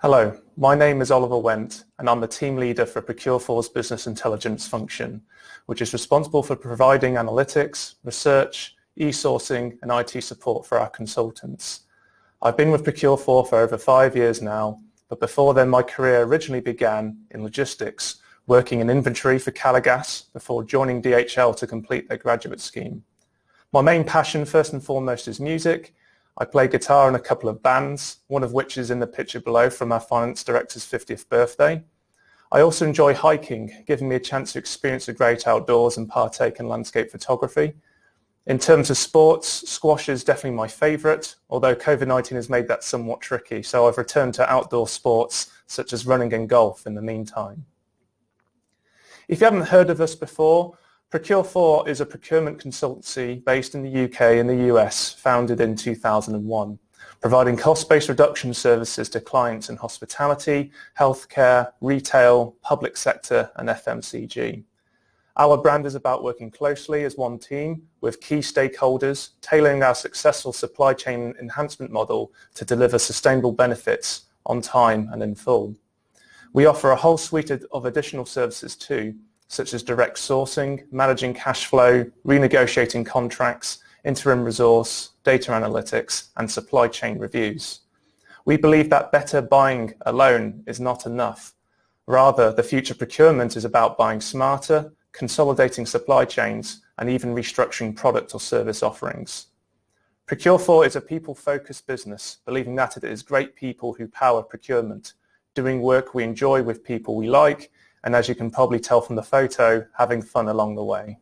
Hello, my name is Oliver Wendt and I'm the team leader for Procure4's business intelligence function, which is responsible for providing analytics, research, e-sourcing and IT support for our consultants. I've been with Procure4 for over 5 years now, but before then my career originally began in logistics, working in inventory for Calagas before joining DHL to complete their graduate scheme. My main passion first and foremost is music. I play guitar in a couple of bands, one of which is in the picture below from our finance director's 50th birthday. I also enjoy hiking, giving me a chance to experience the great outdoors and partake in landscape photography. In terms of sports, squash is definitely my favourite, although COVID-19 has made that somewhat tricky, so I've returned to outdoor sports such as running and golf in the meantime. If you haven't heard of us before, Procure4 is a procurement consultancy based in the UK and the US, founded in 2001, providing cost-based reduction services to clients in hospitality, healthcare, retail, public sector and FMCG. Our brand is about working closely as one team with key stakeholders, tailoring our successful supply chain enhancement model to deliver sustainable benefits on time and in full. We offer a whole suite of additional services too, such as direct sourcing, managing cash flow, renegotiating contracts, interim resource, data analytics, and supply chain reviews. We believe that better buying alone is not enough. Rather, the future procurement is about buying smarter, consolidating supply chains, and even restructuring product or service offerings. Procure4 is a people-focused business, believing that it is great people who power procurement, doing work we enjoy with people we like, and as you can probably tell from the photo, having fun along the way.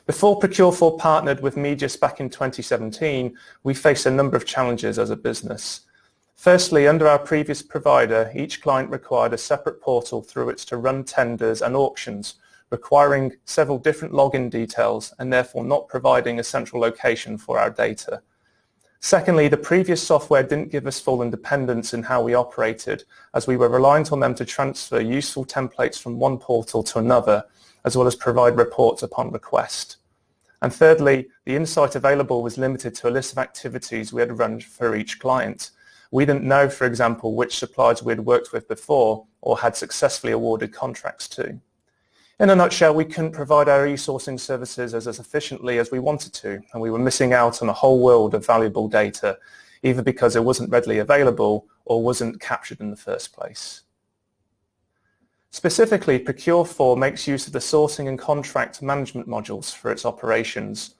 Before Procure4 partnered with Medius back in 2017, we faced a number of challenges as a business. Firstly, under our previous provider, each client required a separate portal through which to run tenders and auctions, requiring several different login details and therefore not providing a central location for our data. Secondly, the previous software didn't give us full independence in how we operated, as we were reliant on them to transfer useful templates from one portal to another, as well as provide reports upon request. And thirdly, the insight available was limited to a list of activities we had run for each client. We didn't know, for example, which suppliers we had worked with before or had successfully awarded contracts to. In a nutshell, we couldn't provide our e-sourcing services as efficiently as we wanted to, and we were missing out on a whole world of valuable data, either because it wasn't readily available or wasn't captured in the first place. Specifically, Procure4 makes use of the sourcing and contract management modules for its operations.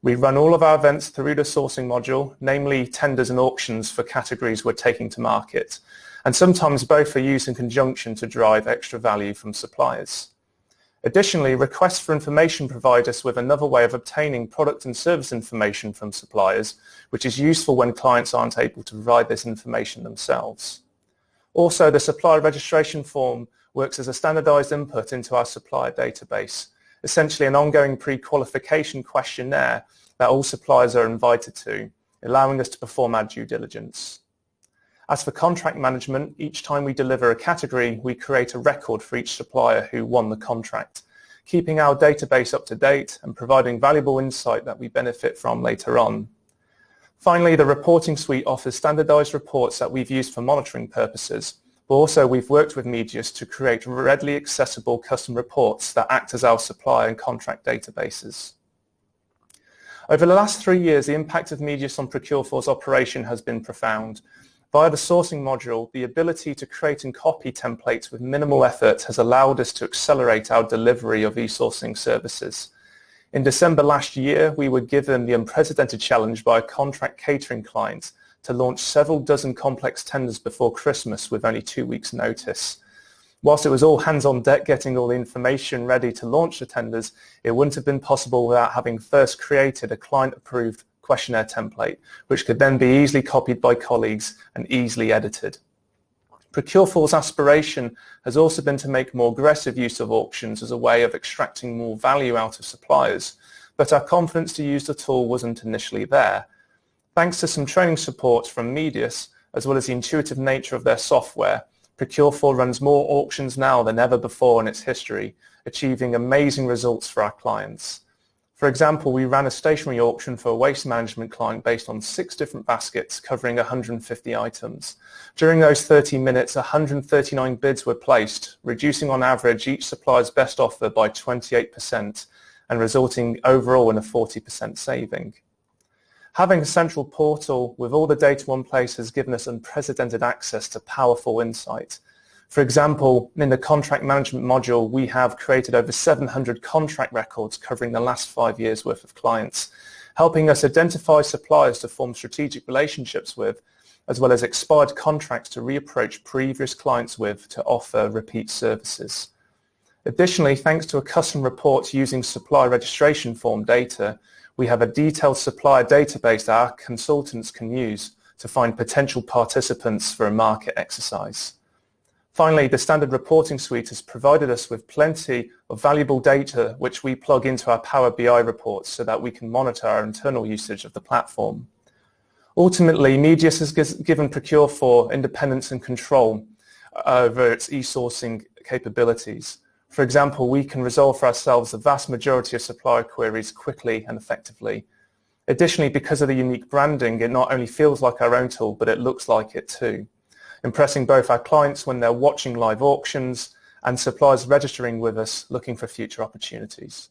We run all of our events through the sourcing module, namely tenders and auctions for categories we're taking to market, and sometimes both are used in conjunction to drive extra value from suppliers. Additionally, requests for information provide us with another way of obtaining product and service information from suppliers, which is useful when clients aren't able to provide this information themselves. Also, the supplier registration form works as a standardized input into our supplier database, essentially an ongoing pre-qualification questionnaire that all suppliers are invited to, allowing us to perform our due diligence. As for contract management, each time we deliver a category, we create a record for each supplier who won the contract, keeping our database up to date and providing valuable insight that we benefit from later on. Finally, the reporting suite offers standardized reports that we've used for monitoring purposes, but also we've worked with Medius to create readily accessible custom reports that act as our supplier and contract databases. Over the last 3 years, the impact of Medius on Procure4's operation has been profound. Via the sourcing module, the ability to create and copy templates with minimal effort has allowed us to accelerate our delivery of e-sourcing services. In December last year, we were given the unprecedented challenge by a contract catering client to launch several dozen complex tenders before Christmas with only 2 weeks' notice. Whilst it was all hands on deck getting all the information ready to launch the tenders, it wouldn't have been possible without having first created a client-approved questionnaire template, which could then be easily copied by colleagues and easily edited. Procure4's aspiration has also been to make more aggressive use of auctions as a way of extracting more value out of suppliers, but our confidence to use the tool wasn't initially there. Thanks to some training support from Medius, as well as the intuitive nature of their software, Procure4 runs more auctions now than ever before in its history, achieving amazing results for our clients. For example, we ran a stationary auction for a waste management client based on 6 different baskets covering 150 items. During those 30 minutes, 139 bids were placed, reducing on average each supplier's best offer by 28% and resulting overall in a 40% saving. Having a central portal with all the data in one place has given us unprecedented access to powerful insight. For example, in the contract management module, we have created over 700 contract records covering the last 5 years' worth of clients, helping us identify suppliers to form strategic relationships with, as well as expired contracts to reapproach previous clients with to offer repeat services. Additionally, thanks to a custom report using supplier registration form data, we have a detailed supplier database that our consultants can use to find potential participants for a market exercise. Finally, the standard reporting suite has provided us with plenty of valuable data which we plug into our Power BI reports so that we can monitor our internal usage of the platform. Ultimately, Medius has given Procure4 independence and control over its e-sourcing capabilities. For example, we can resolve for ourselves the vast majority of supplier queries quickly and effectively. Additionally, because of the unique branding, it not only feels like our own tool, but it looks like it too, impressing both our clients when they're watching live auctions and suppliers registering with us looking for future opportunities.